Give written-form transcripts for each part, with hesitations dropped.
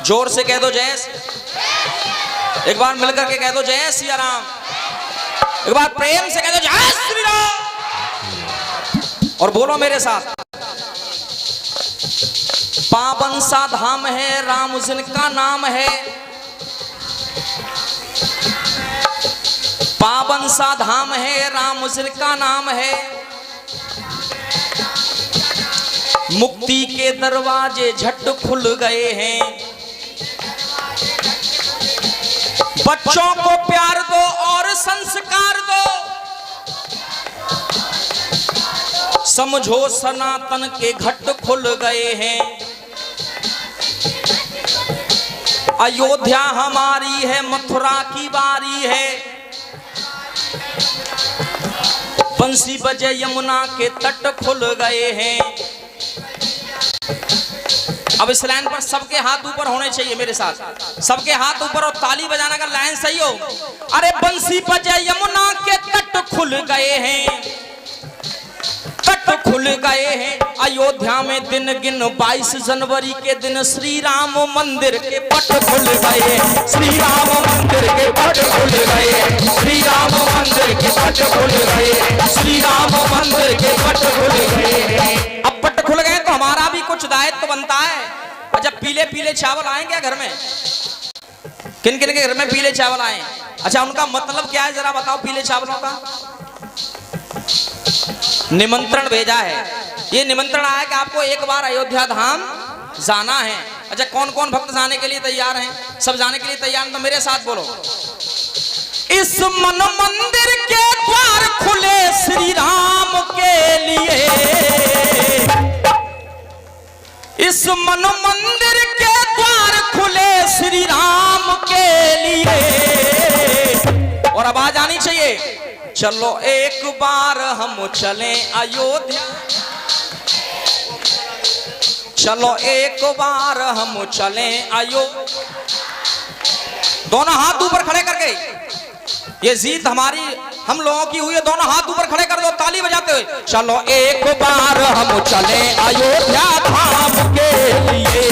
जोर से कह दो जय। एक बार मिलकर के कह दो जय सिया राम। एक बार प्रेम से कह दो जय श्री राम। और बोलो मेरे साथ, पावन सा धाम है राम जिनका नाम है। पावन सा धाम है राम जिनका नाम है। मुक्ति के दरवाजे झट खुल गए हैं। बच्चों को प्यार दो और संस्कार दो। समझो सनातन के घट खुल गए हैं। अयोध्या हमारी है, मथुरा की बारी है। बंसी बजे यमुना के तट खुल गए हैं। अब इस लाइन पर सबके हाथ ऊपर होने चाहिए मेरे साथ, सबके हाथ ऊपर और ताली बजाना का लाइन सही हो। अरे बंसी बजे यमुना के तट खुल गए हैं, तट खुल गए हैं। अयोध्या में दिन गिन 22 जनवरी के दिन श्री राम मंदिर के पट खुल गए। श्री राम मंदिर के पट खुल गए। श्री राम मंदिर के पट खुल गए। श्री राम मंदिर के पट खुल गए। अब पट खुल गए तो हमारा भी कुछ दायित्व बनता है। अच्छा, पीले पीले चावल आए क्या घर में? किन किन के घर में पीले चावल आए? अच्छा, उनका मतलब क्या है जरा बताओ। पीले चावलों का निमंत्रण भेजा है। ये निमंत्रण आया कि आपको एक बार अयोध्या धाम जाना है। अच्छा, कौन कौन भक्त जाने के लिए तैयार हैं? सब जाने के लिए तैयार हैं तो मेरे साथ बोलो। इस मन मंदिर के द्वार खुले श्री राम के लिए। इस मन मंदिर के द्वार खुले श्री राम के लिए। और आवाज आनी चाहिए, चलो एक बार हम चलें अयोध्या। चलो एक बार हम चलें अयोध्या। दोनों हाथ ऊपर खड़े करके, ये जीत हमारी हम लोगों की हुई है। दोनों हाथ ऊपर खड़े कर दो ताली बजाते हुए। चलो एक बार हम चलें अयोध्या धाम के लिए।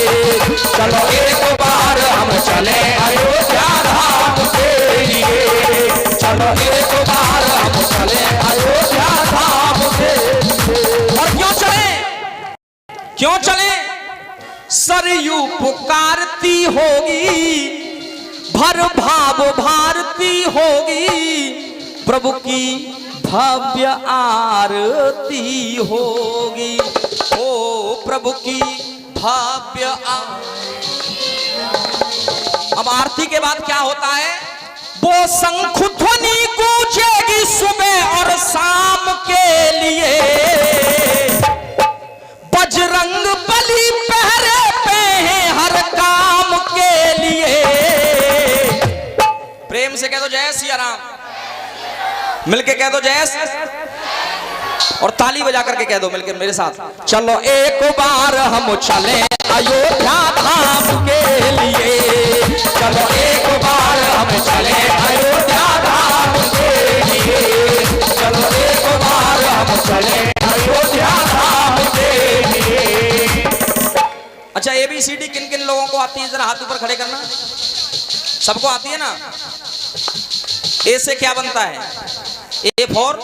चलो एक बार हम चलें अयोध्या धाम के लिए। चलो एक बार हम चलें अयोध्या धाम के लिए। और क्यों चले? क्यों चले? सरयू पुकारती होगी, भर भाव भारती होगी। प्रभु की भव्य आरती होगी। ओ प्रभु की भव्य अब आरती के बाद क्या होता है? वो शंख ध्वनि गूंजेगी सुबह और शाम के लिए। बजरंग बली पहरे पे हैं हर काम के लिए। प्रेम से कह दो जय सिया राम। मिलके कह दो जय। और ताली बजा करके कह दो मिलके मेरे साथ, चलो एक बार हम चलें अयोध्या धाम के लिए। चलो एक बार हम चलें अयोध्या धाम के लिए। चलो एक बार हम चलें अयोध्या धाम के लिए। अच्छा, ABCD किन किन लोगों को आती है? जरा हाथ ऊपर खड़े करना। सबको आती है ना? ए से क्या बनता है? A for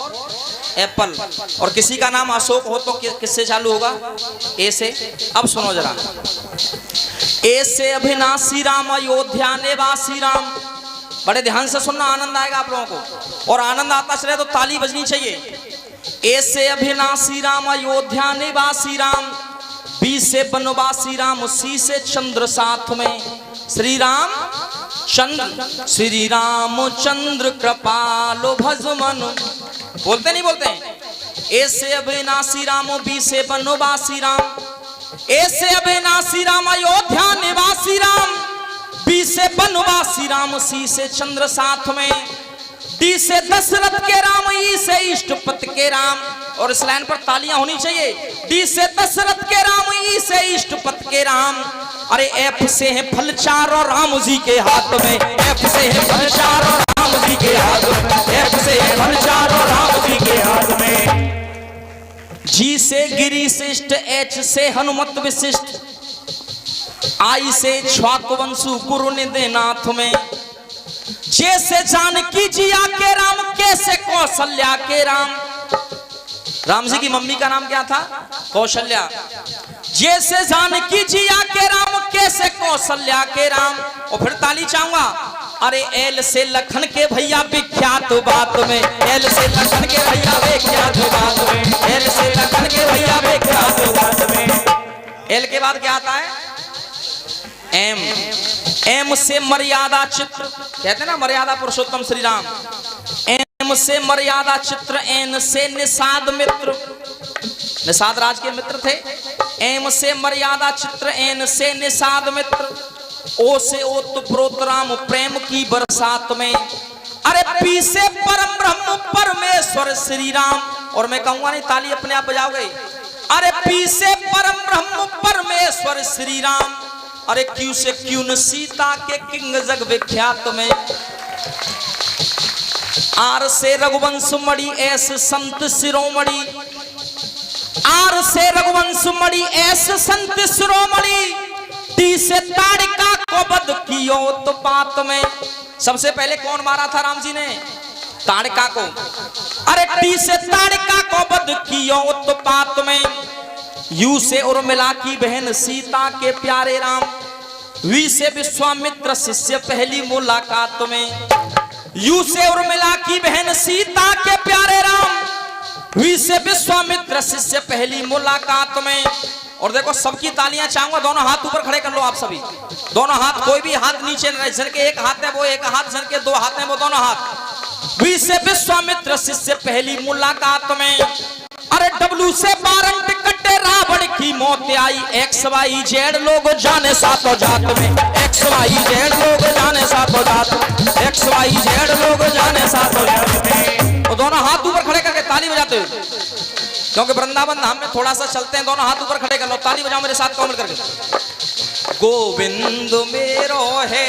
Apple. और किसी का नाम अशोक हो तो किससे चालू होगा? ए से। अब सुनो जरा, ए से अभिनाशी राम अयोध्या निवासी राम। बड़े ध्यान से सुनना, आनंद आएगा आप लोगों को। और आनंद आता चले तो ताली बजनी चाहिए। ए से अभिनाशी राम अयोध्या निवासी राम। बी से बनवासी राम। सी से चंद्र साथ में श्री राम चंद्र। श्री राम चंद्र कृपालो भजमन। बोलते नहीं बोलते? ए से अविनाशी राम, बी से बनवासी राम। ए से अविनाशी राम अयोध्या निवासी राम। बी से बनवासी राम। सी से चंद्र साथ में। डी से दशरथ के राम। ई से इष्टपति के राम। और इस लाइन पर तालियां होनी चाहिए। डी से दशरथ के राम। ई से इष्टपति के राम। अरे एफ से है फल चारों राम जी के हाथ में। एफ से है फल चारों राम जी के हाथ में। एफ से है फल चारों राम जी के हाथ में। जी से गिरी श्रेष्ठ। एच से हनुमत विशिष्ट। आई से छाकवंशु गुरु निधे नाथ में, जैसे जानकी जिया के राम, कैसे कौशल्या के राम। राम जी की मम्मी का नाम क्या था? कौशल्या। जैसे जानकी जिया के राम, कैसे कौशल्या के राम। और फिर ताली चाहूंगा, अरे एल से लखन के भैया विख्यात बात में, एल से लखन के भैया विख्यात बात में, एल से लखन के भैया विख्यात बात में। एल के बाद क्या आता है? एम। एम से मर्यादा चित्र, कहते हैं ना मर्यादा पुरुषोत्तम श्री राम। एम से मर्यादा चित्र, एन से निषाद मित्र, निषाद राज के मित्र थे। एम से मर्यादा चित्र, एन से निषाद मित्र। ओ से ओतप्रोत राम प्रेम की बरसात में। अरे पी से परम ब्रह्म परमेश्वर श्री राम। और मैं कहूंगा नहीं, ताली अपने आप बजाओगे। अरे पी से परम ब्रह्म परमेश्वर श्री राम। अरे क्यू से क्यून सीता के किंग जग विख्यात में। आर से रघुवंश मणि, एस संत शिरोमणि। आर से रघुवंश मणि, एस संत शिरोमणि। टी से ताड़िका को बद कियो तो बात में। सबसे पहले कौन मारा था राम जी ने? ताड़िका को। अरे टी से ताड़िका को बद कियो तो बात में। यू से उर्मिला की बहन सीता के प्यारे राम। वी से विश्वामित्र शिष्य पहली मुलाकात में। यू से उर्मिला की बहन सीता के प्यारे राम। वी से विश्वामित्र शिष्य पहली मुलाकात में। और देखो सबकी तालियां चाहूंगा, दोनों हाथ ऊपर खड़े कर लो आप सभी। दोनों हाथ, कोई भी हाथ नीचे न रहे। जिनके एक हाथ है वो एक हाथ, जिनके दो हाथ हैं वो दोनों हाथ। वी से विश्वामित्र शिष्य पहली मुलाकात में। अरे डब्ल्यू से वारंट कटे रावण की मौत आई। एक्स वाई जेड लोग जाने सातों जात में। एक्स वाई जेड लोग जाने सातों जात में। एक्स वाई जेड लोग जाने सातों जात में। तो दोनों हाथ ऊपर खड़े करके ताली बजाते हुए, क्योंकि वृंदावन धाम में थोड़ा सा चलते हैं। दोनों हाथ ऊपर खड़े कर लो, ताली बजाओ मेरे साथ कमेंट करके। गोविंद मेरो है,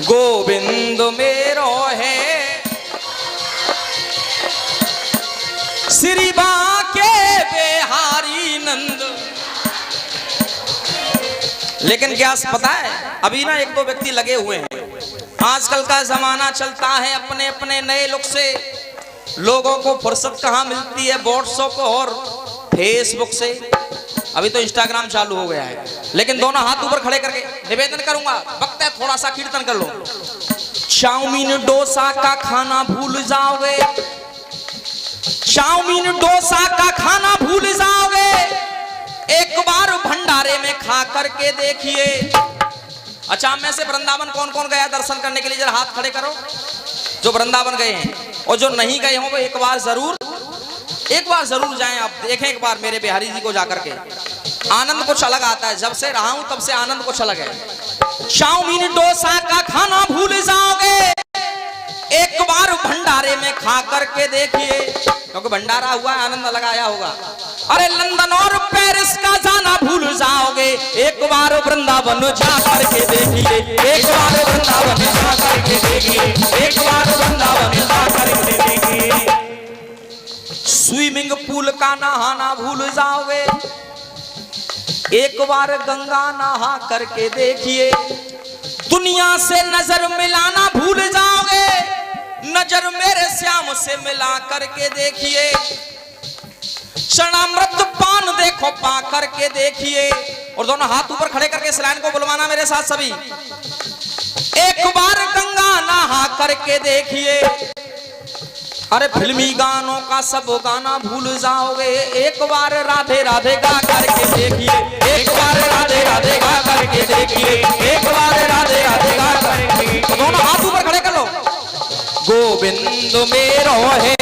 गोविंद मेरो है, श्री बाके बिहारी नंद। लेकिन क्या पता है, अभी ना एक दो व्यक्ति लगे हुए हैं। आजकल का जमाना चलता है अपने अपने नए लुक से। लोगों को फुर्सत कहाँ मिलती है व्हाट्सएप और फेसबुक से। अभी तो इंस्टाग्राम चालू हो गया है। लेकिन दोनों हाथ ऊपर खड़े करके निवेदन करूंगा, वक्त है थोड़ा सा कीर्तन कर लो। चाउमीन डोसा का खाना भूल जाओगे, चाउमीन डोसा का खाना भूल जाओगे। एक बार भंडारे में खा करके देखिए। अच्छा, में से वृंदावन कौन कौन गया दर्शन करने के लिए? जरा हाथ खड़े करो जो वृंदावन गए हैं। और जो नहीं गए हो वो एक बार जरूर जाएं। आप देखें एक बार मेरे बिहारी जी को जाकर के, आनंद कुछ अलग आता है। जब से रहा हूं तब से आनंद कुछ अलग है। चाउमीन डोसा का खाना भूल जाओगे, एक बार भंडारे में खा करके देखिए, क्योंकि भंडारा हुआ आनंद लगाया होगा। अरे लंदन और पेरिस का जाना भूल जाओगे, एक बार वृंदावन जा करके देखिए। एक बार वृंदावन जा करके देखिए, एक बार वृंदावन जा करके देखिए। स्विमिंग पूल का नहाना भूल जाओगे, एक बार गंगा नहा करके देखिए। दुनिया से नजर मिलाना भूल जाओगे, नजर मेरे श्याम से मिला करके देखिए। चरणामृत पान देखो पा करके देखिए। और दोनों हाथ ऊपर खड़े करके इस लाइन को बुलवाना मेरे साथ सभी। एक बार गंगा नहा करके देखिए। अरे फिल्मी गानों का सब गाना भूल जाओगे, एक बार राधे राधे गा करके देखिए। एक बार राधे राधे गा करके देखिए, एक बार राधे राधे गा करके। दोनों हाथ ऊपर खड़े कर लो। गोविंद मेरो है,